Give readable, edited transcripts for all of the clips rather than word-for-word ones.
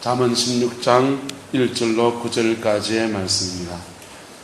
잠언 16장 1절로 9절까지의 말씀입니다.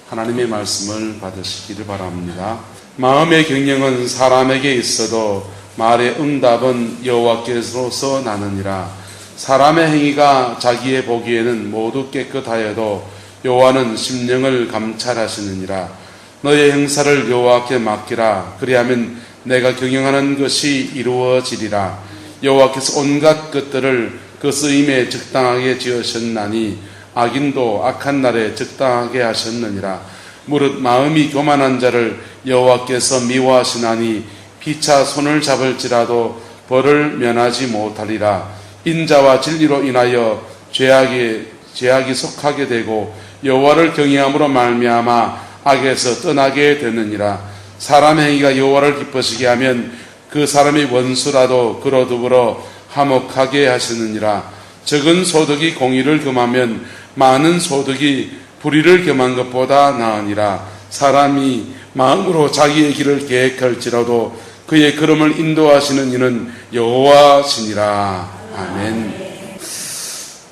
하나님의 말씀을 받으시기를 바랍니다. 마음의 경영은 사람에게 있어도 말의 응답은 여호와께로서 나느니라. 사람의 행위가 자기의 보기에는 모두 깨끗하여도 여호와는 심령을 감찰하시느니라. 너의 행사를 여호와께 맡기라. 그리하면 내가 경영하는 것이 이루어지리라. 여호와께서 온갖 것들을 그 쓰임에 적당하게 지으셨나니 악인도 악한 날에 적당하게 하셨느니라. 무릇 마음이 교만한 자를 여호와께서 미워하시나니 피차 손을 잡을지라도 벌을 면하지 못하리라. 인자와 진리로 인하여 죄악이 속하게 되고 여호와를 경외함으로 말미암아 악에서 떠나게 되느니라. 사람의 행위가 여호와를 기쁘시게 하면 그 사람의 원수라도 그로 더불어 화목하게 하시느니라. 적은 소득이 공의를 금하면 많은 소득이 불의를 겸한 것보다 나으니라. 사람이 마음으로 자기의 길을 계획할지라도 그의 걸음을 인도하시는 이는 여호와시니라. 아멘.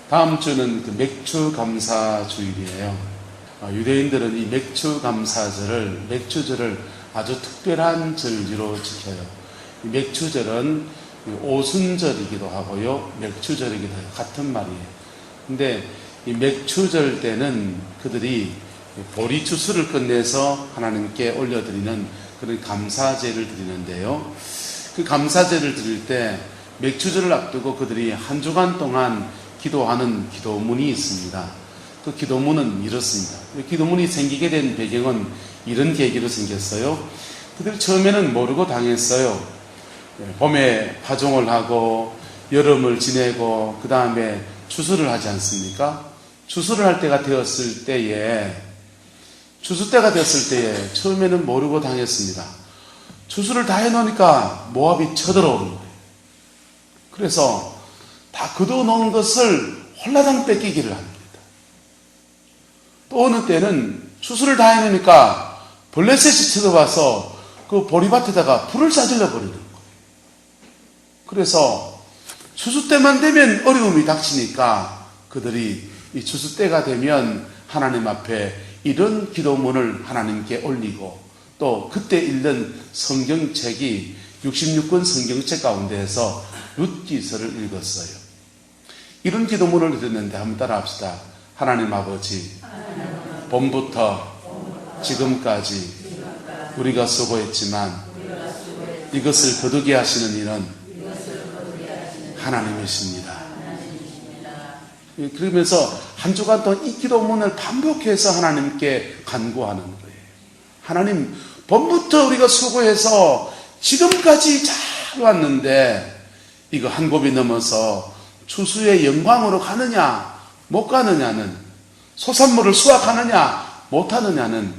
다음 주는 그 맥주 감사 주일이에요. 유대인들은 이 맥주 감사절을, 맥주절을 아주 특별한 절기로 지켜요. 이 맥주절은 오순절이기도 하고요, 맥주절이기도 해요. 같은 말이에요. 근데 이 맥주절 때는 그들이 보리 추수를 끝내서 하나님께 올려드리는 그런 감사제를 드리는데요. 그 감사제를 드릴 때 맥주절을 앞두고 그들이 한 주간 동안 기도하는 기도문이 있습니다. 그 기도문은 이렇습니다. 기도문이 생기게 된 배경은 이런 계기로 생겼어요. 그들이 처음에는 모르고 당했어요. 봄에 파종을 하고 여름을 지내고 그 다음에 추수를 하지 않습니까? 추수를 할 때가 되었을 때에, 추수 때가 됐을 때에 처음에는 모르고 당했습니다. 추수를 다 해놓으니까 모압이 쳐들어오는 거예요. 그래서 다 거둬놓은 것을 홀라당 뺏기기를 합니다. 또 어느 때는 추수를 다 해놓으니까 블레셋이 쳐들어와서 그 보리밭에다가 불을 싸질러 버리는 거예요. 그래서 추수 때만 되면 어려움이 닥치니까 그들이 이 추수 때가 되면 하나님 앞에 이런 기도문을 하나님께 올리고, 또 그때 읽는 성경책이 66권 성경책 가운데에서 룻기서를 읽었어요. 이런 기도문을 듣는데 한번 따라 합시다. 하나님 아버지, 봄부터 지금까지 우리가 수고했지만 이것을 거두게 하시는 이는 하나님이십니다. 그러면서 한 주간 동안 이 기도문을 반복해서 하나님께 간구하는 거예요. 하나님, 봄부터 우리가 수고해서 지금까지 잘 왔는데 이거 한 곱이 넘어서 추수의 영광으로 가느냐 못 가느냐는, 소산물을 수확하느냐 못 하느냐는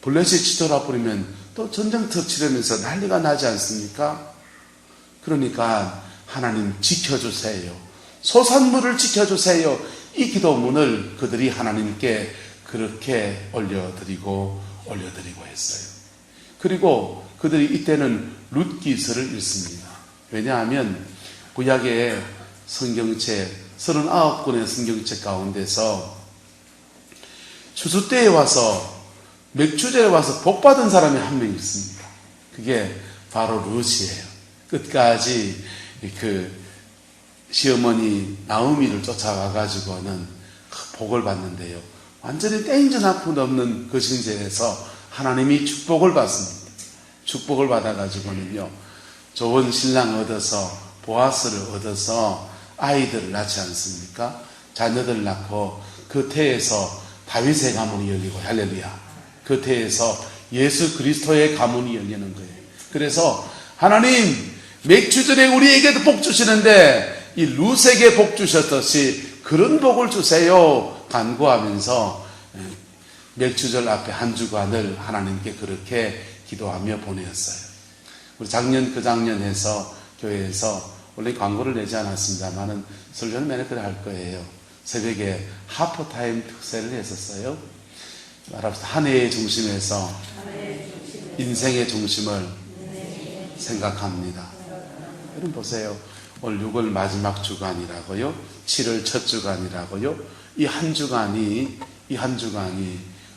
블레셋이 치돌아버리면 또 전쟁터 치르면서 난리가 나지 않습니까? 그러니까 하나님 지켜주세요. 소산물을 지켜주세요. 이 기도문을 그들이 하나님께 그렇게 올려드리고 했어요. 그리고 그들이 이때는 룻기서를 읽습니다. 왜냐하면 구약의 성경책 39권의 성경책 가운데서 추수 때에 와서, 맥주절에 와서 복받은 사람이 한 명 있습니다. 그게 바로 룻이에요. 끝까지 그 시어머니 나오미를 쫓아가가지고는 복을 받는데요. 완전히 땡전 아픔 없는 그 신세에서 하나님이 축복을 받습니다. 축복을 받아가지고는요, 좋은 신랑 얻어서, 보아스를 얻어서 아이들을 낳지 않습니까? 자녀들 낳고 그 태에서 다윗의 가문이 열리고, 할렐루야. 그 태에서 예수 그리스도의 가문이 열리는 거예요. 그래서 하나님, 맥주절에 우리에게도 복 주시는데 이 룻에게 복 주셨듯이 그런 복을 주세요 간구하면서 맥주절 앞에 한 주간을 하나님께 그렇게 기도하며 보내었어요. 우리 작년해서 교회에서 원래 광고를 내지 않았습니다만은 설교는 매일 그래 할 거예요. 새벽에 하프타임 특세를 했었어요. 말합시다. 한 해의 중심에서 인생의 중심을 생각합니다. 여러분 보세요. 올 6월 마지막 주간이라고요. 7월 첫 주간이라고요. 이 한 주간이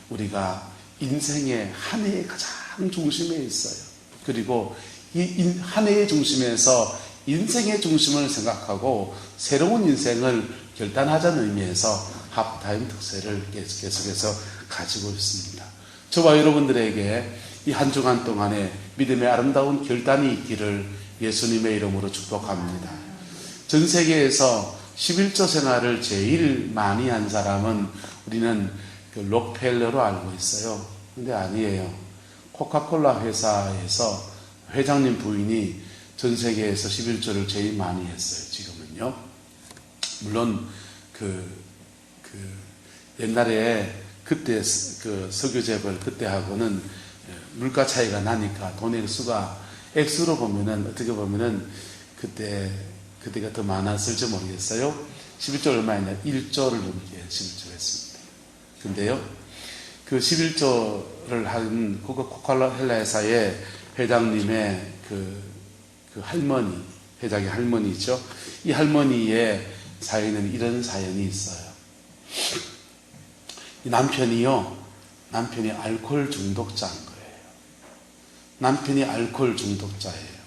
우리가 인생의 한 해의 가장 중심에 있어요. 그리고 이 한 해의 중심에서 인생의 중심을 생각하고 새로운 인생을 결단하자는 의미에서 하프타임 특세를 계속해서 가지고 있습니다. 저와 여러분들에게 이 한 주간 동안에 믿음의 아름다운 결단이 있기를 예수님의 이름으로 축복합니다. 전 세계에서 11조 생활을 제일 많이 한 사람은 우리는 그 록펠러로 알고 있어요. 근데 아니에요. 코카콜라 회사에서 회장님 부인이 전 세계에서 11조를 제일 많이 했어요. 지금은요. 물론 옛날에 그때 그 석유재벌 그때하고는 물가 차이가 나니까 돈의 수가 액수로 보면은 어떻게 보면은 그때가 더 많았을지 모르겠어요. 11조 얼마였냐? 1조를 넘게 11조를 했습니다. 근데요, 그 11조를 한 코카콜라 회사의 회장님의 그 할머니, 회장의 할머니죠. 이 할머니의 사연은 이런 사연이 있어요. 이 남편이 알코올 중독자인 거예요. 남편이 알코올 중독자예요.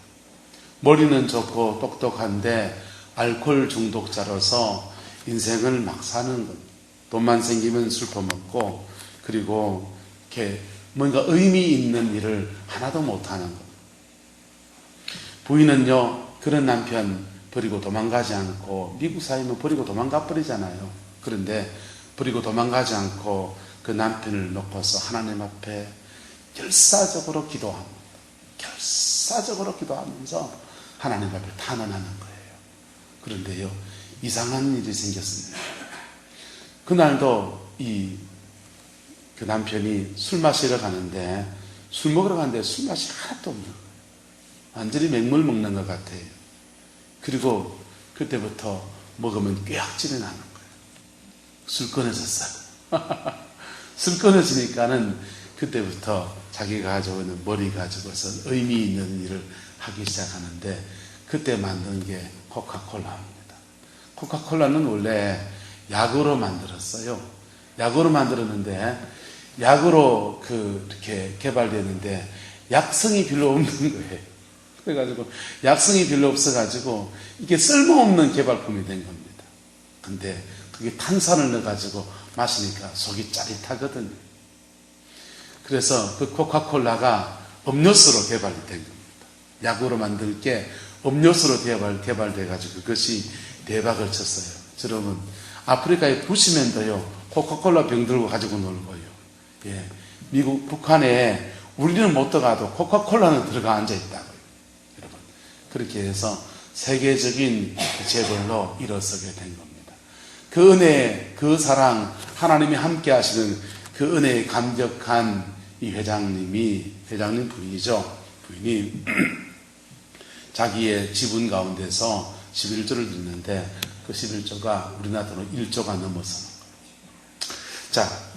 머리는 좋고 똑똑한데 알코올 중독자로서 인생을 막 사는 것. 돈만 생기면 술 퍼먹고, 그리고 이렇게 뭔가 의미 있는 일을 하나도 못하는 것. 부인은요, 그런 남편 버리고 도망가지 않고, 미국 사회는 버리고 도망가 버리잖아요. 그런데 버리고 도망가지 않고 그 남편을 놓고서 하나님 앞에 결사적으로 기도하면서 하나님 앞에 탄원하는 거예요. 그런데요, 이상한 일이 생겼습니다. 그날도 그 남편이 술 마시러 가는데, 술 먹으러 가는데 술 맛이 하나도 없는 거예요. 완전히 맹물 먹는 것 같아요. 그리고 그때부터 먹으면 꾀악질이 나는 거예요. 술 끊어졌어요. 술 끊어지니까는 그때부터 자기가 가져오는 머리 가지고서 의미 있는 일을 하기 시작하는데, 그때 만든 게 코카콜라입니다. 코카콜라는 원래 약으로 만들었어요. 약으로 만들었는데, 약으로 이렇게 개발되는데 약성이 별로 없는 거예요. 그래가지고 약성이 별로 없어가지고 이게 쓸모없는 개발품이 된 겁니다. 근데 그게 탄산을 넣어가지고 마시니까 속이 짜릿하거든요. 그래서 그 코카콜라가 음료수로 개발이 된 겁니다. 약으로 만들 게 음료수로 개발돼가지고 그것이 대박을 쳤어요. 여러분, 아프리카에 부시면도요, 코카콜라 병 들고 가지고 놀고요. 예, 미국, 북한에 우리는 못 들어가도 코카콜라는 들어가 앉아있다고요. 여러분, 그렇게 해서 세계적인 재벌로 일어서게 된 겁니다. 그 은혜, 그 사랑, 하나님이 함께 하시는 그 은혜에 감격한 이 회장님 부인이 자기의 지분 가운데서 11조를 드렸는데, 그 11조가 우리나라 돈으로 1조가 넘어서는 거예요. 자,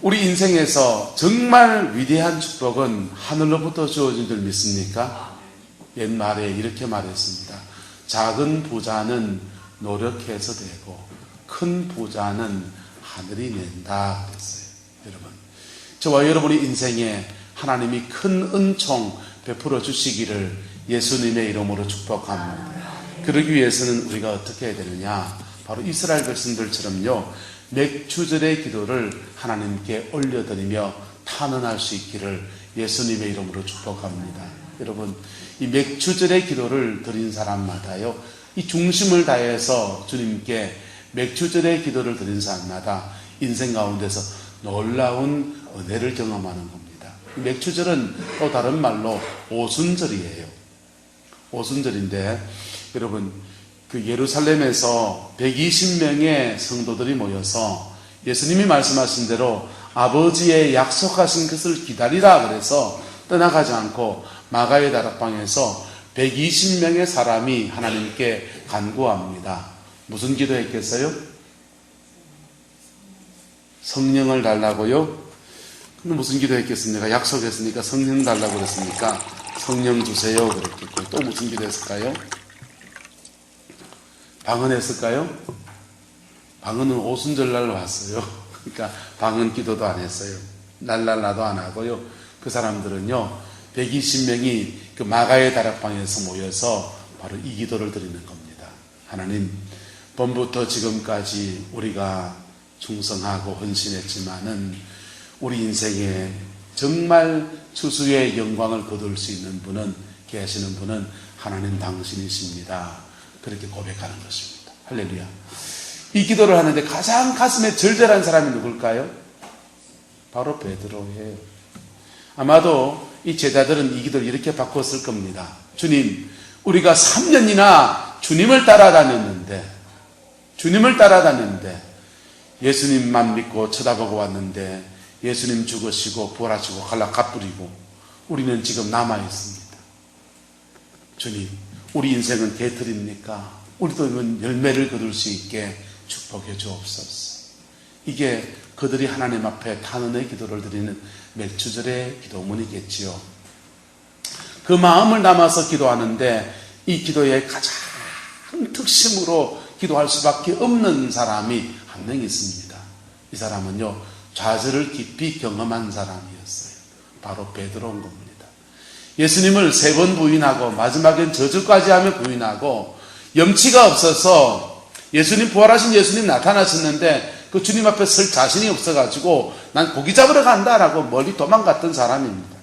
우리 인생에서 정말 위대한 축복은 하늘로부터 주어진 줄 믿습니까? 옛말에 이렇게 말했습니다. 작은 부자는 노력해서 되고 큰 부자는 하늘이 낸다 그랬어요. 여러분, 저와 여러분의 인생에 하나님이 큰 은총 베풀어 주시기를 예수님의 이름으로 축복합니다. 그러기 위해서는 우리가 어떻게 해야 되느냐? 바로 이스라엘 백성들처럼요, 맥주절의 기도를 하나님께 올려드리며 탄원할 수 있기를 예수님의 이름으로 축복합니다. 여러분, 이 맥주절의 기도를 드린 사람마다요, 이 중심을 다해서 주님께 맥주절의 기도를 드린 사람마다 인생 가운데서 놀라운 은혜를 경험하는 겁니다. 맥주절은 또 다른 말로 오순절이에요. 오순절인데, 여러분, 그 예루살렘에서 120명의 성도들이 모여서 예수님이 말씀하신 대로 아버지의 약속하신 것을 기다리라 그래서 떠나가지 않고 마가의 다락방에서 120명의 사람이 하나님께 간구합니다. 무슨 기도했겠어요? 성령을 달라고요? 근데 무슨 기도했겠습니까? 약속했으니까 성령 달라고 그랬으니까 성령 주세요 그랬겠고, 또 무슨 기도했을까요? 방언했을까요? 방언은 오순절날 왔어요. 그러니까 방언 기도도 안 했어요. 날랄라도 안 하고요. 그 사람들은요, 120명이 그 마가의 다락방에서 모여서 바로 이 기도를 드리는 겁니다. 하나님, 봄부터 지금까지 우리가 충성하고 헌신했지만은 우리 인생에 정말 추수의 영광을 거둘 수 있는 분은, 계시는 분은 하나님 당신이십니다. 그렇게 고백하는 것입니다. 할렐루야. 이 기도를 하는데 가장 가슴에 절절한 사람이 누굴까요? 바로 베드로예요. 아마도 이 제자들은 이 기도를 이렇게 바꿨을 겁니다. 주님, 우리가 3년이나 주님을 따라다녔는데 예수님만 믿고 쳐다보고 왔는데 예수님 죽으시고 부활하시고 갈라 갚으리고 우리는 지금 남아있습니다. 주님, 우리 인생은 개털입니까? 우리도 열매를 거둘 수 있게 축복해 주옵소서. 이게 그들이 하나님 앞에 탄원의 기도를 드리는 맥주절의 기도문이겠지요. 그 마음을 담아서 기도하는데 이 기도의 가장 특심으로 기도할 수밖에 없는 사람이 한 명 있습니다. 이 사람은요, 좌절을 깊이 경험한 사람이었어요. 바로 베드로인 겁니다. 예수님을 3번 부인하고 마지막엔 저주까지 하며 부인하고 염치가 없어서 예수님, 부활하신 예수님 나타나셨는데 그 주님 앞에 설 자신이 없어가지고 난 고기 잡으러 간다라고 멀리 도망갔던 사람입니다.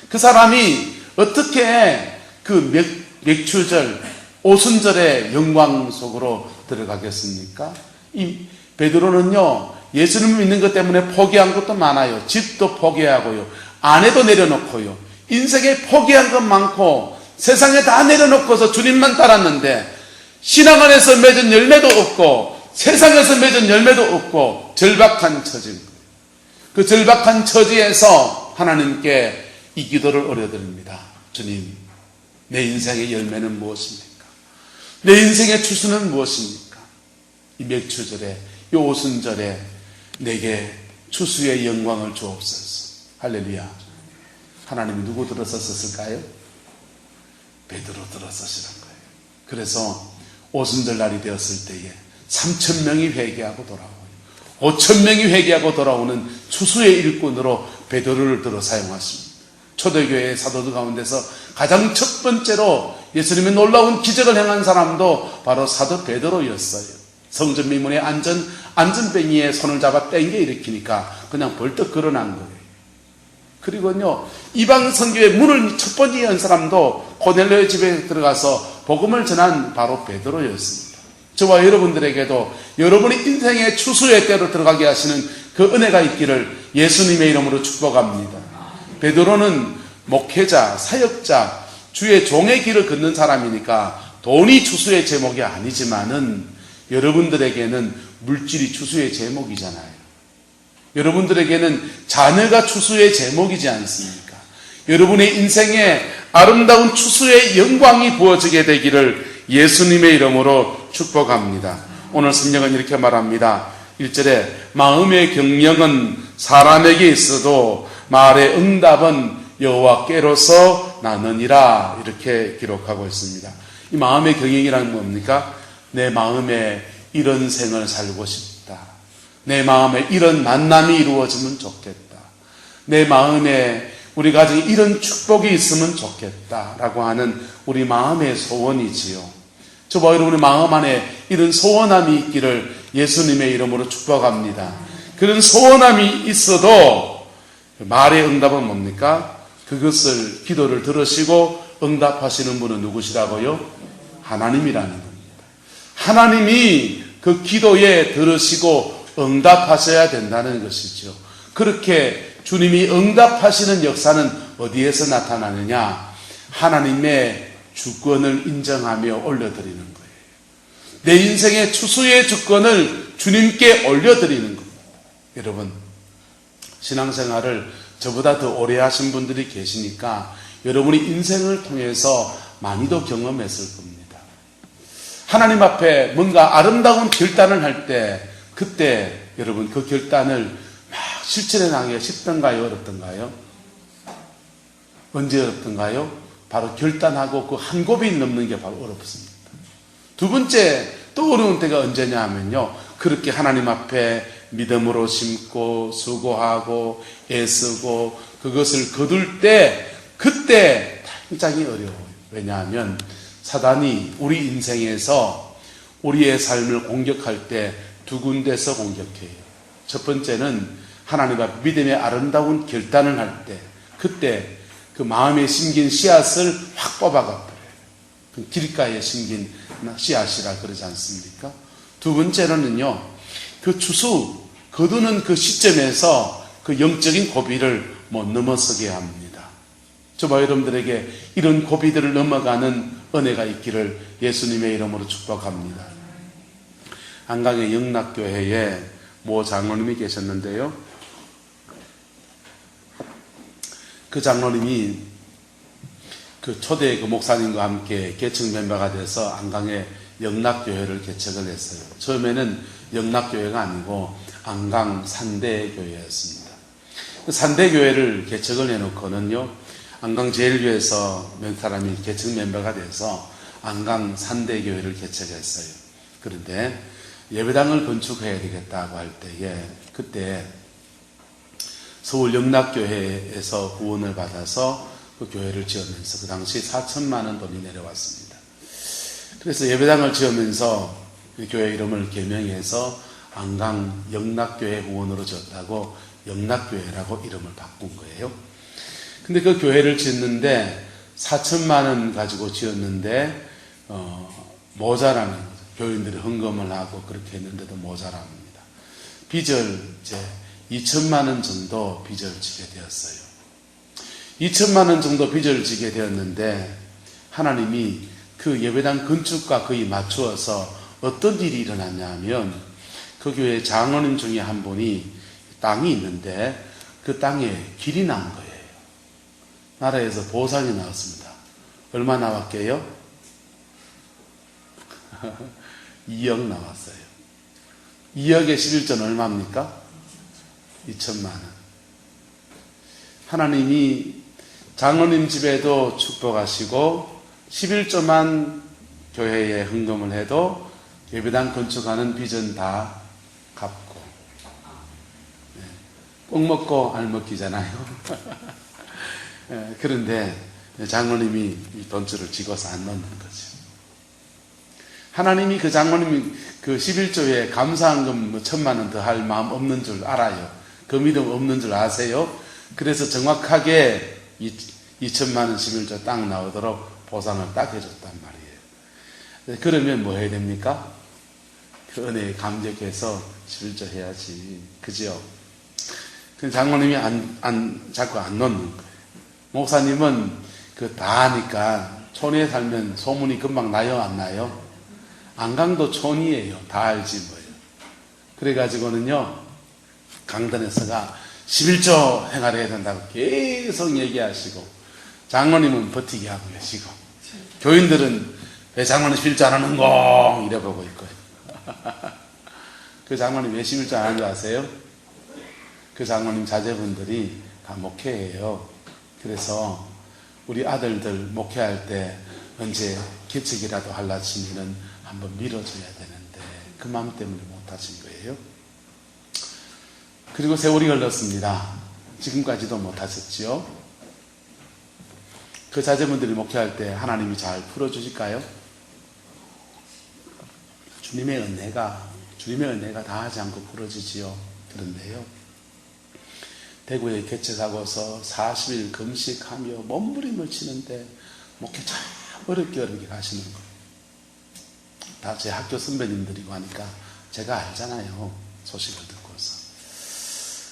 그 사람이 어떻게 그 맥추절, 오순절의 영광 속으로 들어가겠습니까? 이 베드로는요, 예수님을 믿는 것 때문에 포기한 것도 많아요. 집도 포기하고요, 아내도 내려놓고요, 인생에 포기한 것 많고 세상에 다 내려놓고서 주님만 따랐는데 신앙 안에서 맺은 열매도 없고 세상에서 맺은 열매도 없고 절박한 처지입니다. 그 절박한 처지에서 하나님께 이 기도를 올려드립니다. 주님, 내 인생의 열매는 무엇입니까? 내 인생의 추수는 무엇입니까? 이 맥추절에, 이 오순절에 내게 추수의 영광을 주옵소서. 할렐루야. 하나님이 누구 들어섰을까요? 베드로 들어서시는 거예요. 그래서 오순절 날이 되었을 때에 3,000명이 회개하고 돌아오고 5,000명이 회개하고 돌아오는 추수의 일꾼으로 베드로를 들어 사용하십니다. 초대교회의 사도들 가운데서 가장 첫 번째로 예수님의 놀라운 기적을 행한 사람도 바로 사도 베드로였어요. 성전 미문의 안전뱅이에 손을 잡아 땡겨 일으키니까 그냥 벌떡 걸어난 거예요. 그리고요, 이방 선교의 문을 첫 번째 연 사람도 고넬료의 집에 들어가서 복음을 전한 바로 베드로였습니다. 저와 여러분들에게도 여러분의 인생의 추수의 때로 들어가게 하시는 그 은혜가 있기를 예수님의 이름으로 축복합니다. 베드로는 목회자, 사역자, 주의 종의 길을 걷는 사람이니까 돈이 추수의 제목이 아니지만은 여러분들에게는 물질이 추수의 제목이잖아요. 여러분들에게는 자녀가 추수의 제목이지 않습니까? 여러분의 인생에 아름다운 추수의 영광이 부어지게 되기를 예수님의 이름으로 축복합니다. 오늘 성경은 이렇게 말합니다. 1절에 마음의 경영은 사람에게 있어도 말의 응답은 여호와께로서 나느니라, 이렇게 기록하고 있습니다. 이 마음의 경영이란 뭡니까? 내 마음에 이런 생을 살고 싶다. 내 마음에 이런 만남이 이루어지면 좋겠다. 내 마음에 우리 가정에 이런 축복이 있으면 좋겠다라고 하는 우리 마음의 소원이지요. 저와 여러분의 마음 안에 이런 소원함이 있기를 예수님의 이름으로 축복합니다. 그런 소원함이 있어도 말의 응답은 뭡니까? 그것을, 기도를 들으시고 응답하시는 분은 누구시라고요? 하나님이라는 겁니다. 하나님이 그 기도에 들으시고 응답하셔야 된다는 것이죠. 그렇게 주님이 응답하시는 역사는 어디에서 나타나느냐? 하나님의 주권을 인정하며 올려드리는 거예요. 내 인생의 추수의 주권을 주님께 올려드리는 겁니다. 여러분, 신앙생활을 저보다 더 오래 하신 분들이 계시니까 여러분이 인생을 통해서 많이도 경험했을 겁니다. 하나님 앞에 뭔가 아름다운 결단을 할 때, 그때 여러분 그 결단을 막 실천해 나가기가 쉽던가요? 어렵던가요? 언제 어렵던가요? 바로 결단하고 그 한 곱이 넘는 게 바로 어렵습니다. 두 번째, 또 어려운 때가 언제냐 하면요, 그렇게 하나님 앞에 믿음으로 심고 수고하고 애쓰고 그것을 거둘 때, 그때 굉장히 어려워요. 왜냐하면 사단이 우리 인생에서 우리의 삶을 공격할 때 두 군데서 공격해요. 첫 번째는 하나님 앞 믿음의 아름다운 결단을 할 때, 그때 그 마음에 심긴 씨앗을 확 뽑아가 버려요. 길가에 심긴 씨앗이라 그러지 않습니까? 두 번째로는요, 그 추수 거두는 그 시점에서 그 영적인 고비를 못 넘어서게 합니다. 저와 여러분들에게 이런 고비들을 넘어가는 은혜가 있기를 예수님의 이름으로 축복합니다. 한강의 영락교회에 모 장로님이 계셨는데요, 그 장로님이 그 초대 그 목사님과 함께 개척 멤버가 돼서 안강에 영락교회를 개척을 했어요. 처음에는 영락교회가 아니고 안강 산대교회였습니다. 그 산대교회를 개척을 해놓고는요, 안강 제일교회에서 몇 사람이 개척 멤버가 돼서 안강 산대교회를 개척했어요. 그런데 예배당을 건축해야 되겠다고 할 때에, 그때 서울 영락교회에서 구원을 받아서 그 교회를 지으면서 그 당시 4천만 원 돈이 내려왔습니다. 그래서 예배당을 지으면서 그 교회 이름을 개명해서 안강 영락교회 후원으로 지었다고 영락교회라고 이름을 바꾼 거예요. 근데 그 교회를 짓는데 4천만 원 가지고 지었는데 모자라는 거죠. 교인들이 헌금을 하고 그렇게 했는데도 모자랍니다. 빚을 이제 2천만 원 정도 빚을 지게 되었어요. 2천만 원 정도 빚을 지게 되었는데 하나님이 그 예배당 건축과 거의 맞추어서 어떤 일이 일어났냐 하면, 그 교회 장로님 중에 한 분이 땅이 있는데 그 땅에 길이 난 거예요. 나라에서 보상이 나왔습니다. 얼마 나왔게요? 2억 나왔어요. 2억의 11조는 얼마입니까? 2천만 원. 하나님이 장로님 집에도 축복하시고 11조만 교회에 헌금을 해도 예배당 건축하는 빚은 다 갚고, 꼭 먹고 알 먹기잖아요. 그런데 장로님이 이 돈줄을 쥐고서 안 넣는 거죠. 하나님이 그 장로님이 그 11조에 감사한금 1,000만 원 더 할 마음 없는 줄 알아요. 그 믿음 없는 줄 아세요? 그래서 정확하게 2천만 원 11조 딱 나오도록 보상을 딱 해줬단 말이에요. 그러면 뭐 해야 됩니까? 그 은혜에 감격해서 11조 해야지. 그죠? 그 장로님이 자꾸 안 넣는 거예요. 목사님은 그 다 하니까, 촌에 살면 소문이 금방 나요, 안 나요? 안강도 촌이에요. 다 알지 뭐예요. 그래가지고는요, 강단에서가 11조 행하려야 된다고 계속 얘기하시고, 장로님은 버티게 하고 계시고, 교인들은 왜 장로님 11조 안 하는 거 이래보고 있고요. 그 장로님 왜 11조 안 하는 줄 아세요? 그 장로님 자제분들이 다 목회예요. 그래서 우리 아들들 목회할 때 언제 개척이라도 할라 치면은 한번 밀어줘야 되는데 그 마음 때문에 못하신 거예요. 그리고 세월이 흘렀습니다. 지금까지도 못하셨죠. 그 자제분들이 목회할 때 하나님이 잘 풀어주실까요? 주님의 은혜가 다 하지 않고 풀어지지요. 그런데요, 대구에 개척하고서 40일 금식하며 몸부림을 치는데 목회 참 어렵게 가시는 거예요. 다 제 학교 선배님들이고 하니까 제가 알잖아요. 소식을 듣고서.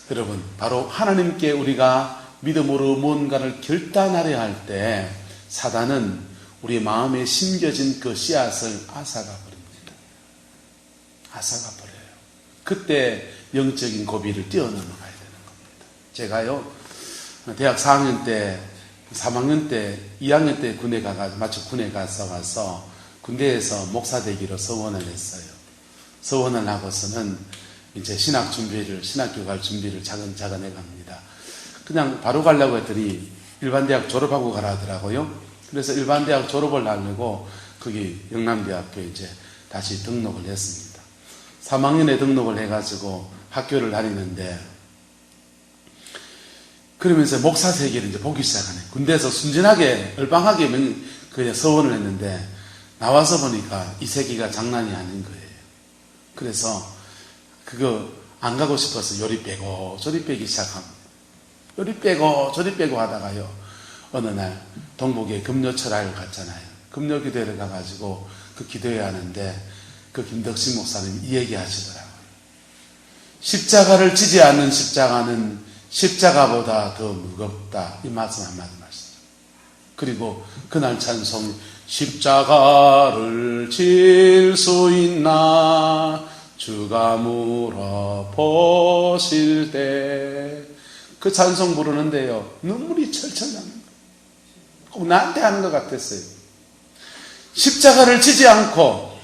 여러분, 바로 하나님께 우리가 믿음으로 뭔가를 결단하려 할 때 사단은 우리 마음에 심겨진 그 씨앗을 앗아가 버립니다. 앗아가 버려요. 그때 영적인 고비를 뛰어넘어가야 되는 겁니다. 제가요, 대학 4학년 때, 3학년 때, 2학년 때 군에 가서 군대에서 목사 되기로 서원을 했어요. 서원을 하고서는 이제 신학교 갈 준비를 차근차근 해갑니다. 그냥 바로 가려고 했더니 일반대학 졸업하고 가라 하더라고요. 그래서 일반대학 졸업을 하려고 거기 영남대학교 이제 다시 등록을 했습니다. 3학년에 등록을 해가지고 학교를 다니는데, 그러면서 목사 세계를 이제 보기 시작하네. 군대에서 순진하게 얼방하게 그냥 서원을 했는데 나와서 보니까 이 세계가 장난이 아닌 거예요. 그래서 그거 안 가고 싶어서 요리 빼고 저리 빼기 시작합니다. 요리 빼고 저리 빼고 하다가요, 어느 날 동북에 금요철학을 갔잖아요. 금요기도회를 가가지고 그 기도회 하는데 그 김덕신 목사님이 이 얘기 하시더라고요. 십자가를 지지 않는 십자가는 십자가보다 더 무겁다. 이 말씀 한마디 하시더라고요. 그리고 그날 찬송, 십자가를 질 수 있나 주가 물어보실 때, 그 찬송 부르는데요, 눈물이 철철 나는 거예요. 꼭 나한테 하는 것 같았어요. 십자가를 지지 않고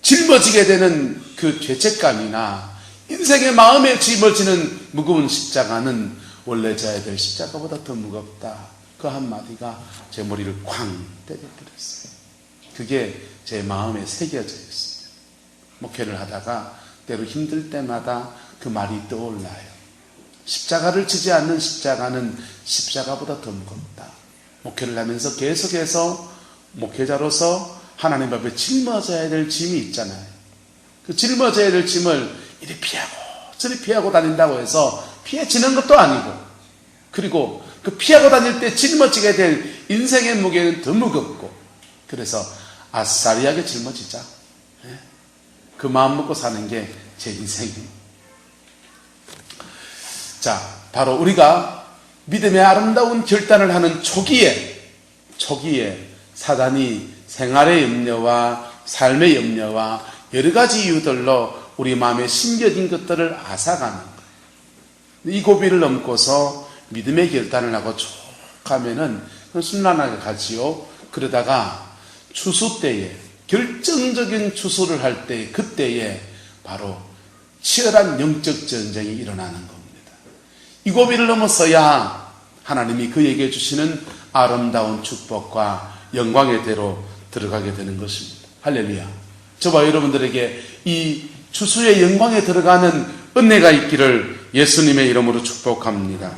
짊어지게 되는 그 죄책감이나 인생의 마음에 짊어지는 무거운 십자가는 원래 져야 될 십자가보다 더 무겁다. 그 한마디가 제 머리를 쾅 때려버렸어요. 그게 제 마음에 새겨져 있어요. 목회를 하다가 때로 힘들 때마다 그 말이 떠올라요. 십자가를 지지 않는 십자가는 십자가보다 더 무겁다. 목회를 하면서 계속해서 목회자로서 하나님 앞에 짊어져야 될 짐이 있잖아요. 그 짊어져야 될 짐을 이리 피하고 저리 피하고 다닌다고 해서 피해지는 것도 아니고, 그리고 그 피하고 다닐 때 짊어지게 될 인생의 무게는 더 무겁고, 그래서 아싸리하게 짊어지자. 그 마음 먹고 사는 게 제 인생입니다. 자, 바로 우리가 믿음의 아름다운 결단을 하는 초기에 사단이 생활의 염려와 삶의 염려와 여러 가지 이유들로 우리 마음에 심겨진 것들을 앗아가는 거예요. 이 고비를 넘고서 믿음의 결단을 하고 쭉 가면은 순탄하게 가지요. 그러다가 추수 때에, 결정적인 추수를 할 때, 그때에 바로 치열한 영적 전쟁이 일어나는 겁니다. 이 고비를 넘어서야 하나님이 그에게 주시는 아름다운 축복과 영광의 대로 들어가게 되는 것입니다. 할렐루야. 저와 여러분들에게 이 추수의 영광에 들어가는 은혜가 있기를 예수님의 이름으로 축복합니다.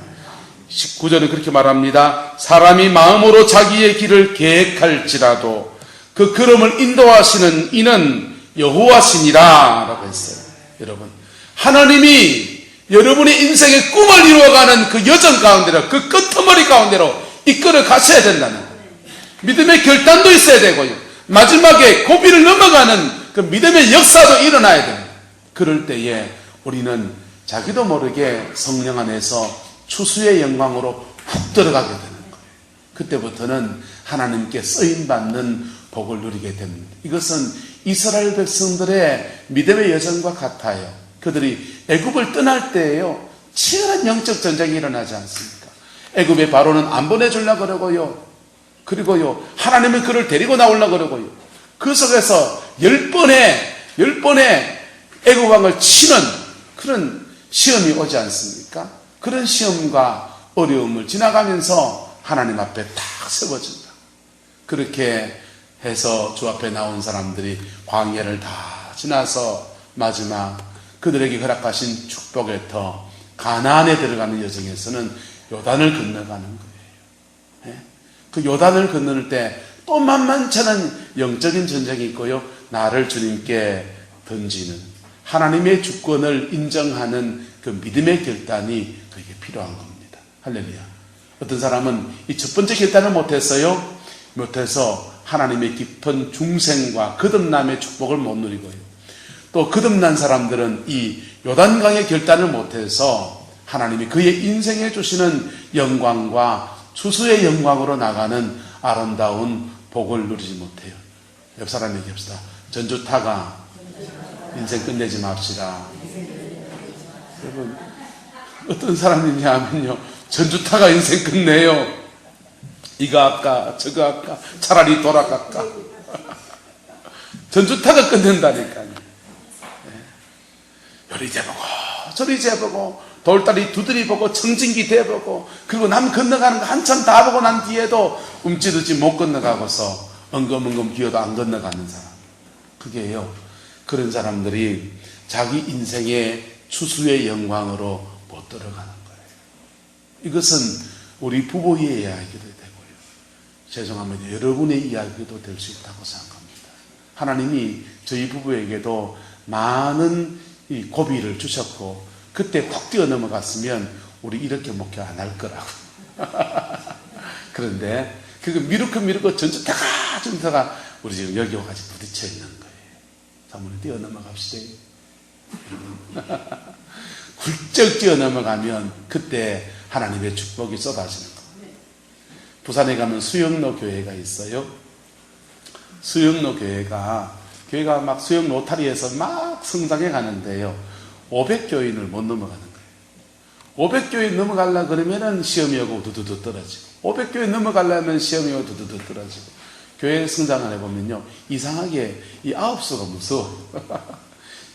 19절은 그렇게 말합니다. 사람이 마음으로 자기의 길을 계획할지라도 그 걸음을 인도하시는 이는 여호와시니라 라고 했어요. 여러분, 하나님이 여러분의 인생의 꿈을 이루어가는 그 여정 가운데로, 그 끄트머리 가운데로 이끌어 가셔야 된다는 거예요. 믿음의 결단도 있어야 되고요, 마지막에 고비를 넘어가는 그 믿음의 역사도 일어나야 됩니다. 그럴 때에 우리는 자기도 모르게 성령 안에서 추수의 영광으로 훅 들어가게 되는 거예요. 그때부터는 하나님께 쓰임받는 복을 누리게 됩니다. 이것은 이스라엘 백성들의 믿음의 여정과 같아요. 그들이 애굽을 떠날 때에요, 치열한 영적 전쟁이 일어나지 않습니까? 애굽의 바로는 안 보내주려고 그러고요, 그리고요 하나님은 그를 데리고 나오려고 그러고요, 그 속에서 10번의 애굽 왕을 치는 그런 시험이 오지 않습니까? 그런 시험과 어려움을 지나가면서 하나님 앞에 탁 세워진다. 그렇게 해서 주 앞에 나온 사람들이 광야를 다 지나서 마지막 그들에게 허락하신 축복의 터 가나안에 들어가는 여정에서는 요단을 건너가는 거예요. 그 요단을 건널 때 또 만만치 않은 영적인 전쟁이 있고요, 나를 주님께 던지는 하나님의 주권을 인정하는 그 믿음의 결단이 그에게 필요한 겁니다. 할렐루야. 어떤 사람은 이 첫 번째 결단을 못했어요. 못해서 하나님의 깊은 중생과 거듭남의 축복을 못 누리고요, 또 거듭난 사람들은 이 요단강의 결단을 못해서 하나님이 그의 인생에 주시는 영광과 추수의 영광으로 나가는 아름다운 복을 누리지 못해요. 옆 사람 얘기합시다. 전주타가 인생 끝내지 맙시다. 여러분, 어떤 사람이냐 하면요, 전주타가 인생 끝내요. 이거 할까 저거 할까 차라리 돌아갈까. 전주타가 끝낸다니까요. 요리 재보고 저리 재보고 돌다리 두드리 보고 청진기 대보고, 그리고 남 건너가는 거 한참 다 보고 난 뒤에도 움찔움찔 못 건너가고서 엉금엉금 기어도 안 건너가는 사람. 그게요. 그런 사람들이 자기 인생의 추수의 영광으로 못 들어가는 거예요. 이것은 우리 부부의 이야기도 되고요. 죄송합니다. 여러분의 이야기도 될 수 있다고 생각합니다. 하나님이 저희 부부에게도 많은 이 고비를 주셨고 그때 훅 뛰어넘어갔으면 우리 이렇게 목회 안 할 거라고. 그런데 그거 미루고 전다가 우리 지금 여기 와가지고 부딪혀 있는 거예요. 한번 뛰어넘어갑시다. 훌쩍 뛰어넘어가면 그때 하나님의 축복이 쏟아지는 겁니다. 부산에 가면 수영로 교회가 있어요. 수영로 교회가 막 수영 로타리에서 막 성장해 가는데요. 500교인을 못 넘어가는 거예요. 500교인 넘어가려고 그러면은 시험이 오고 두두두 떨어지고 500교인 넘어가려면 시험이 오고 두두두 떨어지고 교회 성장을 해보면요. 이상하게 이 9수가 무서워.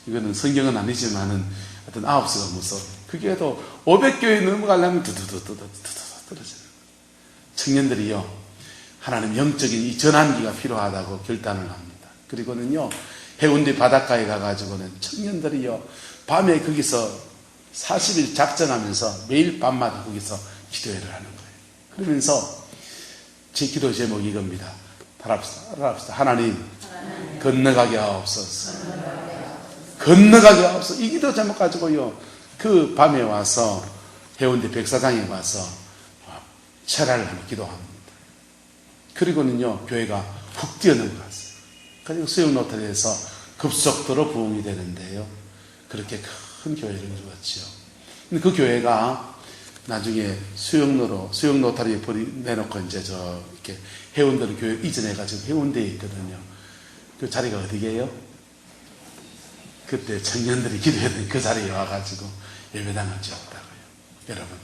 이거는 성경은 아니지만은 하여튼 9수가 무서워. 그게도 500교인 넘어가려면 두두두 떨어지는 청년들이요. 하나님 영적인 이 전환기가 필요하다고 결단을 합니다. 그리고는요. 해운대 바닷가에 가가지고는 청년들이요. 밤에 거기서 40일 작정하면서 매일 밤마다 거기서 기도회를 하는 거예요. 그러면서 제 기도 제목이 이겁니다. 따라합시다. 하나님 건너가게 하옵소서. 건너가게 하옵소서. 이 기도 제목 가지고요. 그 밤에 와서 해운대 백사장에 와서 철야를 하며 기도합니다. 그리고는요. 교회가 훅 뛰어넘어갔어요. 그리고 수영로타리에서 급속도로 부흥이 되는데요. 그렇게 큰 교회를 이루었죠. 근데 그 교회가 나중에 수영로타리에 내놓고 이제 이렇게 해운대로 교회 이전해가지고 해운대에 있거든요. 그 자리가 어디게요? 그때 청년들이 기도했던 그 자리에 와가지고 예배당을 지었다고요. 여러분,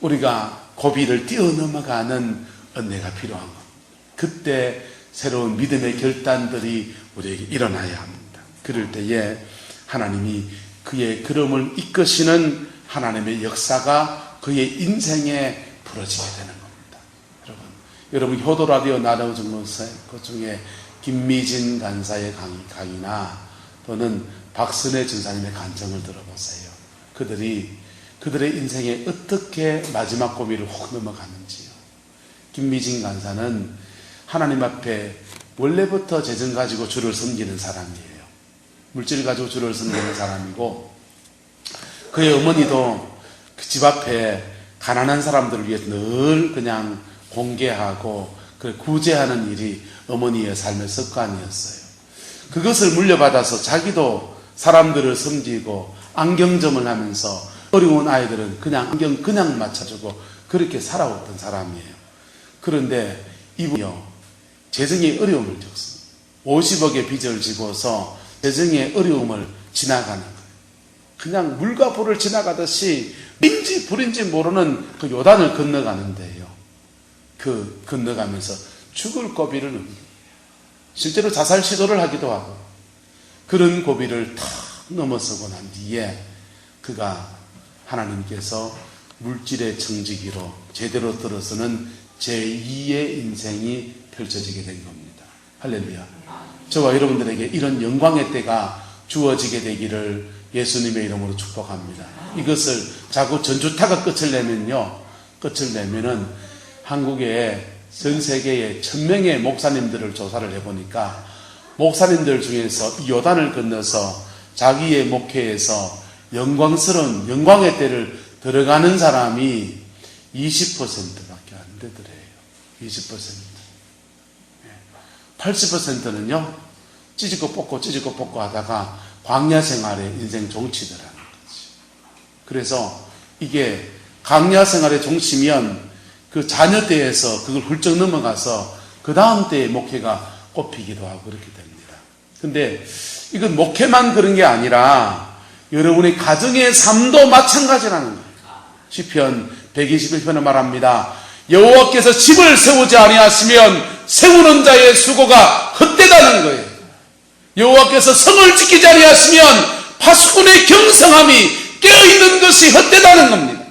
우리가 고비를 뛰어넘어가는 은혜가 필요한 겁니다. 그때 새로운 믿음의 결단들이 우리에게 일어나야 합니다. 그럴 때에 하나님이 그의 걸음을 이끄시는 하나님의 역사가 그의 인생에 부러지게 되는 겁니다. 여러분 효도라디오 나눠주면서 그 중에 김미진 간사의 강의나 또는 박선혜 전사님의 간증을 들어보세요. 그들의 인생에 어떻게 마지막 고비를 훅 넘어가는지요. 김미진 간사는 하나님 앞에 원래부터 재정 가지고 주를 섬기는 사람이에요. 물질 가지고 주를 섬기는 사람이고 그의 어머니도 그 집 앞에 가난한 사람들을 위해 늘 그냥 공개하고 구제하는 일이 어머니의 삶의 습관이었어요. 그것을 물려받아서 자기도 사람들을 섬기고 안경점을 하면서 어려운 아이들은 그냥 안경 그냥 맞춰주고 그렇게 살아왔던 사람이에요. 그런데 이분이요. 재정의 어려움을 겪습니다. 50억의 빚을 지고서 재정의 어려움을 지나가는 거예요. 그냥 물과 불을 지나가듯이 인지 불인지 모르는 그 요단을 건너가는데요. 그 건너가면서 죽을 고비를 넘깁니다. 실제로 자살 시도를 하기도 하고 그런 고비를 탁 넘어서고 난 뒤에 그가 하나님께서 물질의 청지기로 제대로 들어서는 제2의 인생이 펼쳐지게 된 겁니다. 할렐루야. 저와 여러분들에게 이런 영광의 때가 주어지게 되기를 예수님의 이름으로 축복합니다. 이것을 자꾸 전주타가 끝을 내면은 한국의 전 세계의 1000명의 목사님들을 조사를 해보니까 목사님들 중에서 이 요단을 건너서 자기의 목회에서 영광스러운 영광의 때를 들어가는 사람이 20%밖에 안 되더래요. 20%. 80%는요, 찌지고 뽑고 하다가 광야 생활의 인생 종치더라는 거지. 그래서 이게 광야 생활의 종치면 그 자녀 때에서 그걸 훌쩍 넘어가서 그 다음 때의 목회가 꼽히기도 하고 그렇게 됩니다. 근데 이건 목회만 그런 게 아니라 여러분의 가정의 삶도 마찬가지라는 거예요. 시편 121편에 말합니다. 여호와께서 집을 세우지 아니하시면 세우는 자의 수고가 헛되다는 거예요. 여호와께서 성을 지키지 아니하시면 파수꾼의 경성함이 깨어있는 것이 헛되다는 겁니다.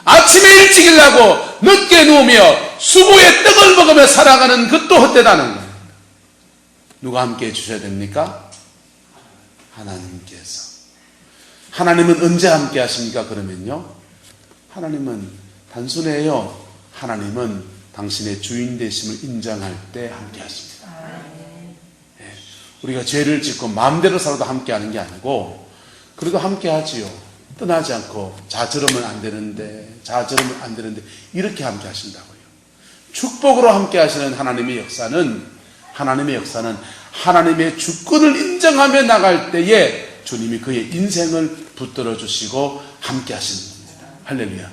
아침에 일찍 일하고 늦게 누우며 수고의 떡을 먹으며 살아가는 것도 헛되다는 겁니다. 누가 함께 해주셔야 됩니까? 하나님께서. 하나님은 언제 함께 하십니까? 그러면요, 하나님은 단순해요. 하나님은 당신의 주인 되심을 인정할 때 함께 하십니다. 예, 우리가 죄를 짓고 마음대로 살아도 함께 하는 게 아니고, 그래도 함께 하지요. 떠나지 않고, 저러면 안 되는데, 저러면 안 되는데, 이렇게 함께 하신다고요. 축복으로 함께 하시는 하나님의 역사는 하나님의 주권을 인정하며 나갈 때에 주님이 그의 인생을 붙들어 주시고 함께 하시는 겁니다. 할렐루야.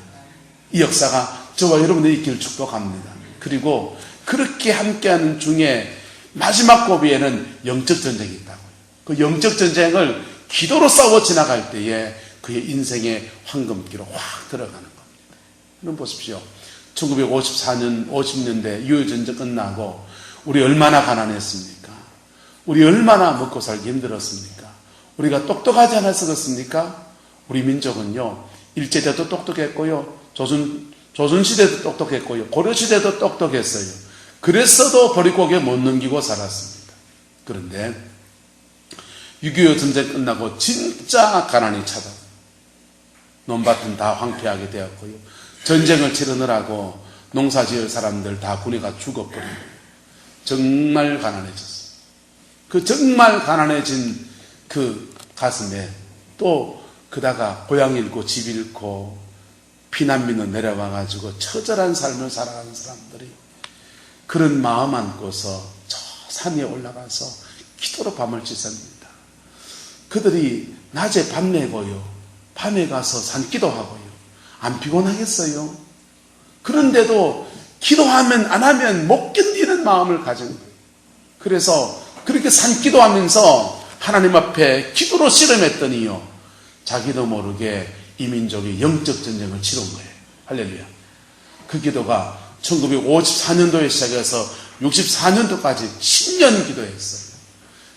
이 역사가 저와 여러분의 있기를 축복합니다. 그리고 그렇게 함께하는 중에 마지막 고비에는 영적 전쟁이 있다고요. 그 영적 전쟁을 기도로 싸워 지나갈 때에 그의 인생의 황금기로 확 들어가는 겁니다. 여러분 보십시오. 1954년, 50년대 유효전쟁 끝나고 우리 얼마나 가난했습니까? 우리 얼마나 먹고 살기 힘들었습니까? 우리가 똑똑하지 않아서 그렇습니까? 우리 민족은요, 일제때도 똑똑했고요, 조선시대도 똑똑했고요, 고려시대도 똑똑했어요. 그랬어도 보릿고개 못 넘기고 살았습니다. 그런데 6.25 전쟁 끝나고 진짜 가난이 찾아 논밭은 다 황폐하게 되었고요, 전쟁을 치르느라고 농사지을 사람들 다 군에 가 죽어버리고 정말 가난해졌어요. 그 정말 가난해진 그 가슴에 또 그다가 고향 잃고 집 잃고 피난민으로 내려와가지고 처절한 삶을 살아가는 사람들이 그런 마음 안고서 저 산에 올라가서 기도로 밤을 지샙니다. 그들이 낮에 밤 내고요, 밤에 가서 산기도하고요. 안 피곤하겠어요? 그런데도 기도하면 안 하면 못 견디는 마음을 가진 거예요. 그래서 그렇게 산기도하면서 하나님 앞에 기도로 씨름했더니요, 자기도 모르게 이 민족이 영적 전쟁을 치른 거예요. 할렐루야. 그 기도가 1954년도에 시작해서 64년도까지 10년 기도했어요.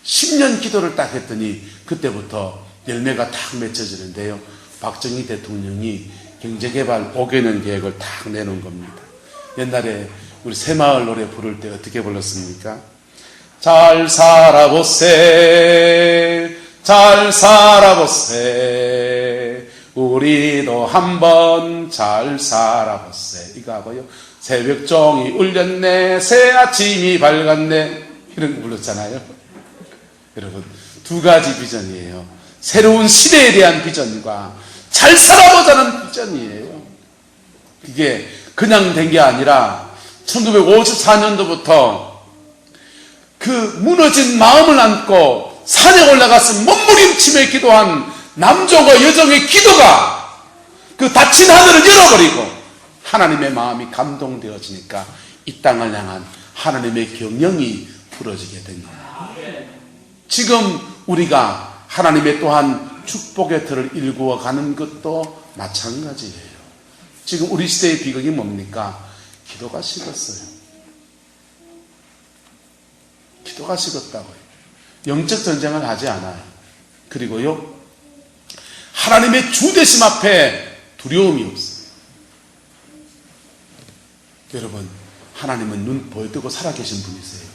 10년 기도를 딱 했더니 그때부터 열매가 딱 맺혀지는데요, 박정희 대통령이 경제개발 5개년 계획을 딱 내놓은 겁니다. 옛날에 우리 새마을 노래 부를 때 어떻게 불렀습니까? 잘 살아보세, 잘 살아보세, 우리도 한번 잘 살아보세. 이거 하고요, 새벽종이 울렸네, 새 아침이 밝았네, 이런 거 불렀잖아요. 여러분, 두 가지 비전이에요. 새로운 시대에 대한 비전과 잘 살아보자는 비전이에요. 이게 그냥 된 게 아니라 1954년도부터 그 무너진 마음을 안고 산에 올라가서 몸부림치며 기도한 남조과 여종의 기도가 그 닫힌 하늘을 열어버리고 하나님의 마음이 감동되어지니까 이 땅을 향한 하나님의 경영이 풀어지게 됩니다. 지금 우리가 하나님의 또한 축복의 틀을 일구어가는 것도 마찬가지예요. 지금 우리 시대의 비극이 뭡니까? 기도가 식었어요. 기도가 식었다고요. 영적 전쟁을 하지 않아요. 그리고요, 하나님의 주되심 앞에 두려움이 없어요. 여러분, 하나님은 눈 보여뜨고 살아계신 분이세요.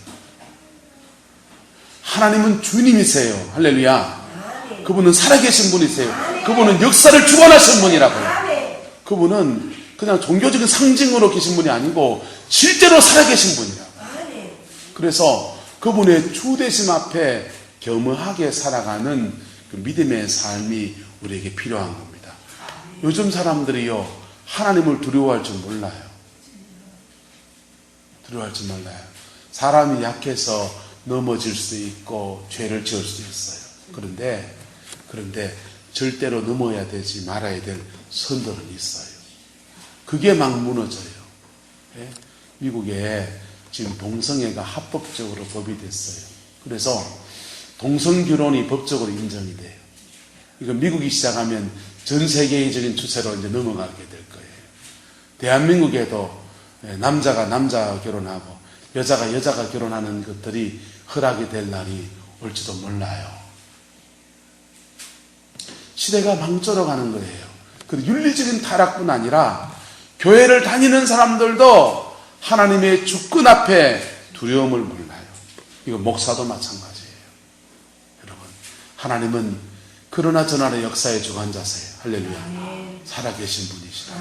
하나님은 주님이세요. 할렐루야. 그분은 살아계신 분이세요. 그분은 역사를 주관하신 분이라고요. 그분은 그냥 종교적인 상징으로 계신 분이 아니고 실제로 살아계신 분이라고요. 그래서 그분의 주되심 앞에 겸허하게 살아가는 그 믿음의 삶이 우리에게 필요한 겁니다. 요즘 사람들이요, 하나님을 두려워할 줄 몰라요. 두려워할 줄 몰라요. 사람이 약해서 넘어질 수도 있고 죄를 지을 수도 있어요. 그런데 절대로 넘어야 되지 말아야 될 선들은 있어요. 그게 막 무너져요. 예? 미국에 지금 동성애가 합법적으로 법이 됐어요. 그래서 동성결혼이 법적으로 인정이 돼요. 이거 미국이 시작하면 전 세계적인 추세로 이제 넘어가게 될 거예요. 대한민국에도 남자가 남자 결혼하고 여자가 여자가 결혼하는 것들이 허락이 될 날이 올지도 몰라요. 시대가 망쳐러 가는 거예요. 그리고 윤리적인 타락뿐 아니라 교회를 다니는 사람들도 하나님의 주권 앞에 두려움을 몰라요. 이거 목사도 마찬가지예요. 여러분, 하나님은 그러나 저나라 역사의 주관자세요. 할렐루야. 살아계신 분이시다.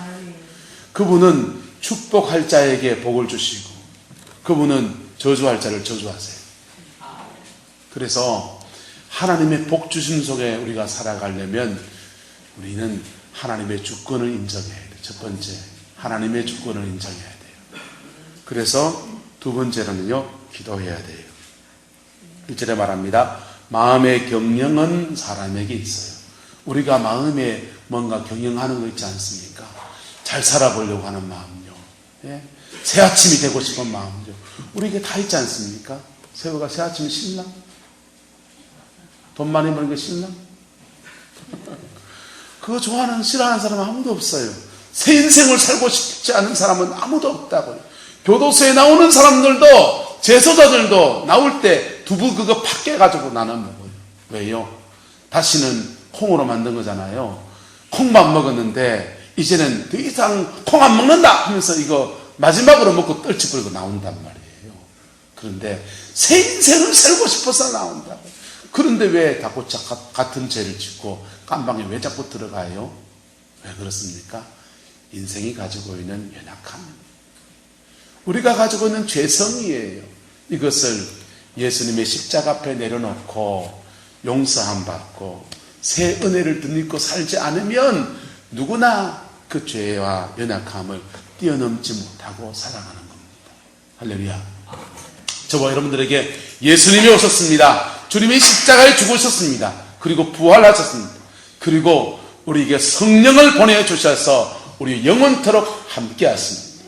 그분은 축복할 자에게 복을 주시고 그분은 저주할 자를 저주하세요. 그래서 하나님의 복 주심 속에 우리가 살아가려면 우리는 하나님의 주권을 인정해야 돼요. 첫 번째, 하나님의 주권을 인정해야 돼요. 그래서 두 번째로는요, 기도해야 돼요. 1절에 말합니다. 마음의 경영은 사람에게 있어요. 우리가 마음에 뭔가 경영하는 거 있지 않습니까? 잘 살아보려고 하는 마음요. 예? 새 아침이 되고 싶은 마음요. 우리에게 다 있지 않습니까? 세호가 새 아침이 신나? 돈 많이 버는 게 신나? 그거 싫어하는 사람은 아무도 없어요. 새 인생을 살고 싶지 않은 사람은 아무도 없다고요. 교도소에 나오는 사람들도, 재소자들도 나올 때 두부 그거 팍 깨가지고 나눠 먹어요. 왜요? 다시는 콩으로 만든 거잖아요. 콩만 먹었는데 이제는 더 이상 콩 안 먹는다 하면서 이거 마지막으로 먹고 떨치버리고 나온단 말이에요. 그런데 새 인생을 살고 싶어서 나온다고. 그런데 왜 자꾸 같은 죄를 짓고 깜방에 왜 자꾸 들어가요? 왜 그렇습니까? 인생이 가지고 있는 연약함, 우리가 가지고 있는 죄성이에요. 이것을 예수님의 십자가 앞에 내려놓고 용서함 받고 새 은혜를 덧입고 살지 않으면 누구나 그 죄와 연약함을 뛰어넘지 못하고 살아가는 겁니다. 할렐루야. 저와 여러분들에게 예수님이 오셨습니다. 주님이 십자가에 죽으셨습니다. 그리고 부활하셨습니다. 그리고 우리에게 성령을 보내주셔서 우리 영원토록 함께 하십니다.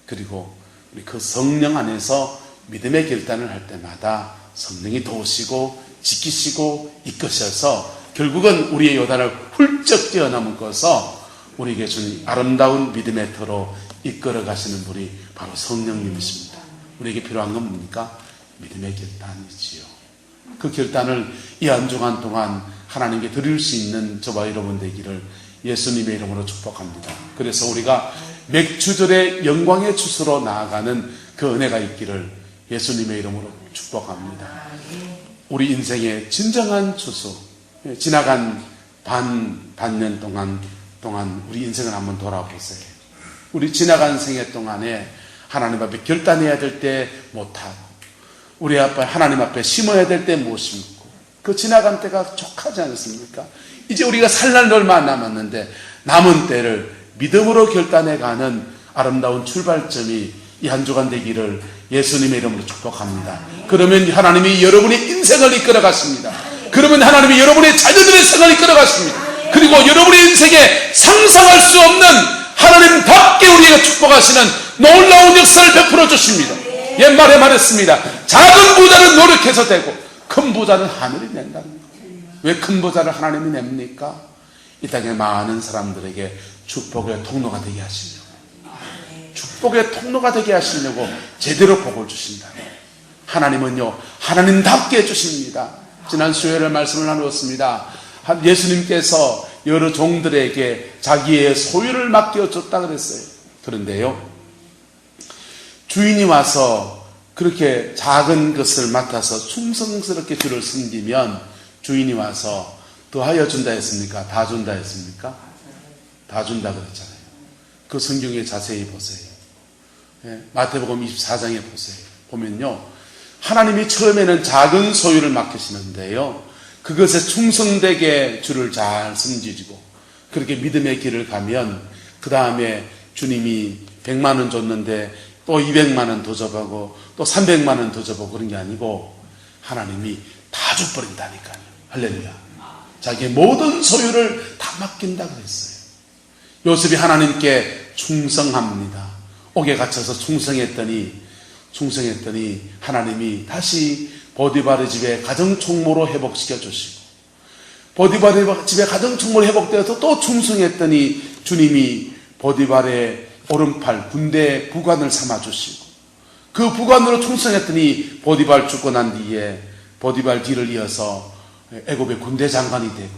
그리고 우리 그 성령 안에서 믿음의 결단을 할 때마다 성령이 도우시고 지키시고 이끄셔서 결국은 우리의 요단을 훌쩍 뛰어넘어서 우리에게 주는 아름다운 믿음의 터로 이끌어 가시는 분이 바로 성령님이십니다. 우리에게 필요한 건 뭡니까? 믿음의 결단이지요. 그 결단을 이 한 주간 동안 하나님께 드릴 수 있는 저와 여러분 되기를 예수님의 이름으로 축복합니다. 그래서 우리가 맥주절의 영광의 추수로 나아가는 그 은혜가 있기를 예수님의 이름으로 축복합니다. 우리 인생의 진정한 추수, 지나간 반년 동안 우리 인생을 한번 돌아보세요. 우리 지나간 생애 동안에 하나님 앞에 결단해야 될 때 못하고 우리 앞에 하나님 앞에 심어야 될 때 못 심고 그 지나간 때가 족하지 않습니까? 이제 우리가 살 날 얼마 안 남았는데 남은 때를 믿음으로 결단해가는 아름다운 출발점이 이 한 주간 되기를 예수님의 이름으로 축복합니다. 그러면 하나님이 여러분의 인생을 이끌어 가십니다. 그러면 하나님이 여러분의 자녀들의 생을 이끌어 가십니다. 그리고 여러분의 인생에 상상할 수 없는 하나님답게 우리에게 축복하시는 놀라운 역사를 베풀어 주십니다. 옛말에 말했습니다. 작은 부자는 노력해서 되고 큰 부자는 하늘이 낸다는 거예요. 왜 큰 부자를 하나님이 냅니까? 이 땅에 많은 사람들에게 축복의 통로가 되게 하시려고, 축복의 통로가 되게 하시려고 제대로 복을 주신다. 하나님은요, 하나님답게 해주십니다. 지난 수요일에 말씀을 나누었습니다. 예수님께서 여러 종들에게 자기의 소유를 맡겨줬다 그랬어요. 그런데요, 주인이 와서 그렇게 작은 것을 맡아서 충성스럽게 주를 섬기면 주인이 와서 더하여 준다 했습니까? 다 준다 했습니까? 다 준다 그랬잖아요. 그 성경에 자세히 보세요. 마태복음 24장에 보세요. 보면요, 하나님이 처음에는 작은 소유를 맡기시는데요, 그것에 충성되게 주를 잘 섬기고 그렇게 믿음의 길을 가면 그 다음에 주님이 100만 원 줬는데 또 200만 원 더 줘보고 또 300만 원 더 줘보고 그런 게 아니고 하나님이 다 줘버린다니까요. 할렐루야. 자기의 모든 소유를 다 맡긴다 그랬어요. 요셉이 하나님께 충성합니다. 옥에 갇혀서 충성했더니 하나님이 다시 보디발의 집에 가정총무로 회복시켜 주시고 보디발의 집에 가정총무로 회복되어서 또 충성했더니 주님이 보디발의 오른팔 군대 부관을 삼아주시고 그 부관으로 충성했더니 보디발 죽고 난 뒤에 보디발 뒤를 이어서 애굽의 군대 장관이 되고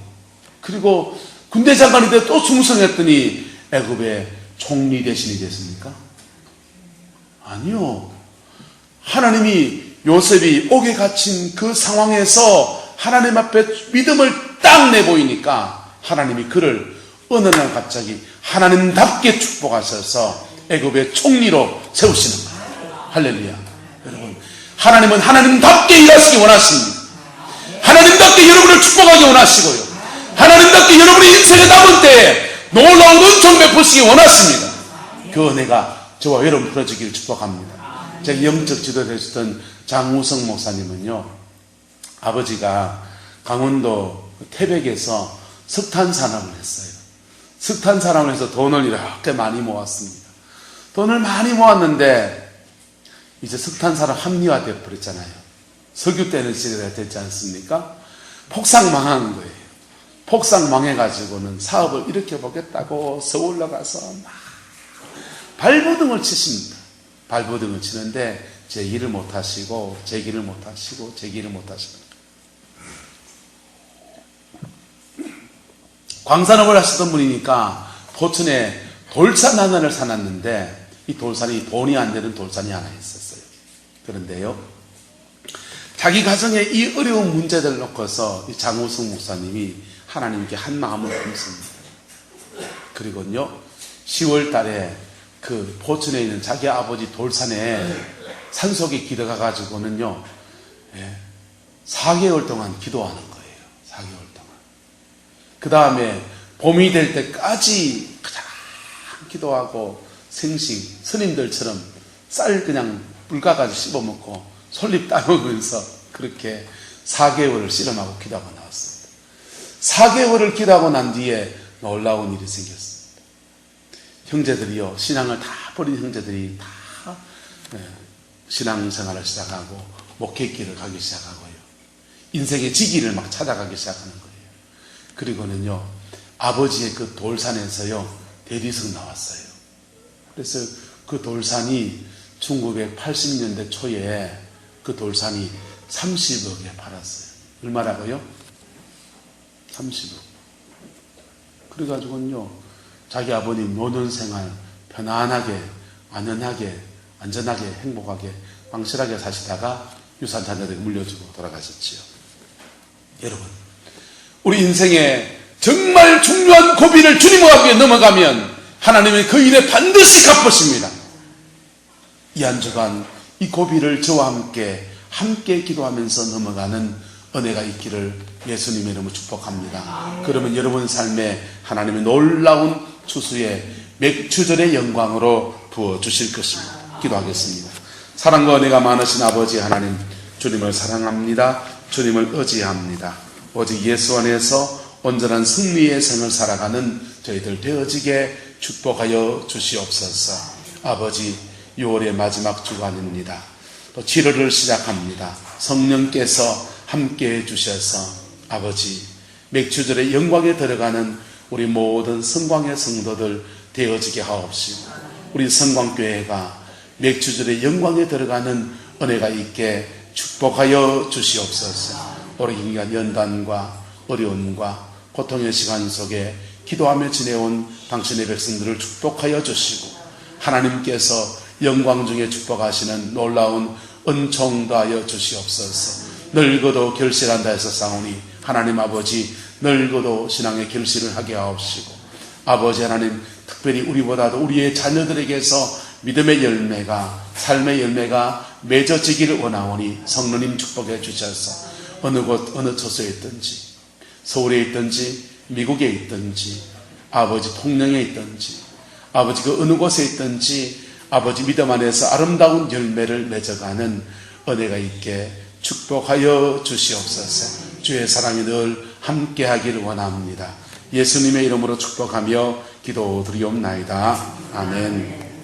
그리고 군대 장관이 되어 또 충성했더니 애굽의 총리 대신이 됐습니까? 아니요. 하나님이 요셉이 옥에 갇힌 그 상황에서 하나님 앞에 믿음을 딱 내보이니까 하나님이 그를 어느 날 갑자기 하나님답게 축복하셔서 애굽의 총리로 세우시는 거예요. 할렐루야. 여러분, 하나님은 하나님답게 일하시기 원하십니다. 하나님답게 여러분을 축복하기 원하시고요, 하나님답게 여러분의 인생의 남은 때에 놀라운 은총 베푸시기 원하십니다. 그 은혜가 저와 여러분 풀어지기를 축복합니다. 제가 영적 지도를 해주던 장우성 목사님은요, 아버지가 강원도 태백에서 석탄 산업을 했어요. 석탄 산업을 해서 돈을 이렇게 많이 모았습니다. 돈을 많이 모았는데 이제 석탄 산업 합리화되어 버렸잖아요. 석유 때는 시대가 됐지 않습니까? 폭삭 망한 거예요. 폭삭 망해가지고는 사업을 일으켜 보겠다고 서울로 가서 막 발버둥을 치십니다. 발버둥을 치는데 제 일을 못하시고 제 길을 못하시고 제 길을 못하시고, 광산업을 하시던 분이니까 포천에 돌산 하나를 사놨는데 이 돌산이 돈이 안 되는 돌산이 하나 있었어요. 그런데요, 자기 가정에 이 어려운 문제들을 놓고서 이 장우승 목사님이 하나님께 한 마음을 품습니다. 그리고요, 10월 달에 그 포천에 있는 자기 아버지 돌산에 산속에 기도가가지고는요, 4개월 동안 기도하는 거예요. 4개월 동안. 그 다음에 봄이 될 때까지 그냥 기도하고 생식, 스님들처럼 쌀 그냥 불가가지고 씹어먹고 솔잎 따먹으면서 그렇게 4개월을 씨름하고 기도하고 나왔습니다. 4개월을 기도하고 난 뒤에 놀라운 일이 생겼습니다. 형제들이요, 신앙을 다 버린 형제들이 다 신앙생활을 시작하고 목회길을 가기 시작하고요, 인생의 지기를 막 찾아가기 시작하는 거예요. 그리고는요, 아버지의 그 돌산에서요 대리석 나왔어요. 그래서 그 돌산이 1980년대 초에 그 돌산이 30억에 팔았어요. 얼마라고요? 30억. 그래가지고는요, 자기 아버님 노년생활 편안하게, 안연하게, 안전하게, 행복하게, 왕실하게 사시다가 유산 자녀들에게 물려주고 돌아가셨지요. 여러분, 우리 인생에 정말 중요한 고비를 주님 앞에 넘어가면 하나님은 그 일에 반드시 갚으십니다. 이 한 주간 이 고비를 저와 함께 기도하면서 넘어가는 은혜가 있기를 예수님의 이름으로 축복합니다. 그러면 여러분 삶에 하나님의 놀라운 추수의 맥추절의 영광으로 부어주실 것입니다. 기도하겠습니다. 사랑과 은혜가 많으신 아버지 하나님, 주님을 사랑합니다. 주님을 의지합니다. 오직 예수 안에서 온전한 승리의 생을 살아가는 저희들 되어지게 축복하여 주시옵소서. 아버지, 6월의 마지막 주간입니다. 또 7월을 시작합니다. 성령께서 함께해 주셔서 아버지, 맥추절의 영광에 들어가는 우리 모든 성광의 성도들 되어지게 하옵시고, 우리 성광교회가 맥추절의 영광에 들어가는 은혜가 있게 축복하여 주시옵소서. 오랜 기간 연단과 어려움과 고통의 시간 속에 기도하며 지내온 당신의 백성들을 축복하여 주시고, 하나님께서 영광 중에 축복하시는 놀라운 은총 더하여 주시옵소서. 늙어도 결실한다 해서 싸우니 하나님 아버지, 늙어도 신앙의 결실을 하게 하옵시고, 아버지 하나님, 특별히 우리보다도 우리의 자녀들에게서 믿음의 열매가, 삶의 열매가 맺어지기를 원하오니 성령님 축복해 주셔서 어느 곳 어느 처소에 있든지, 서울에 있든지 미국에 있든지 아버지 통영에 있든지 아버지 그 어느 곳에 있든지 아버지 믿음 안에서 아름다운 열매를 맺어가는 은혜가 있게 축복하여 주시옵소서. 주의 사랑이 늘 함께하기를 원합니다. 예수님의 이름으로 축복하며 기도드리옵나이다. 아멘.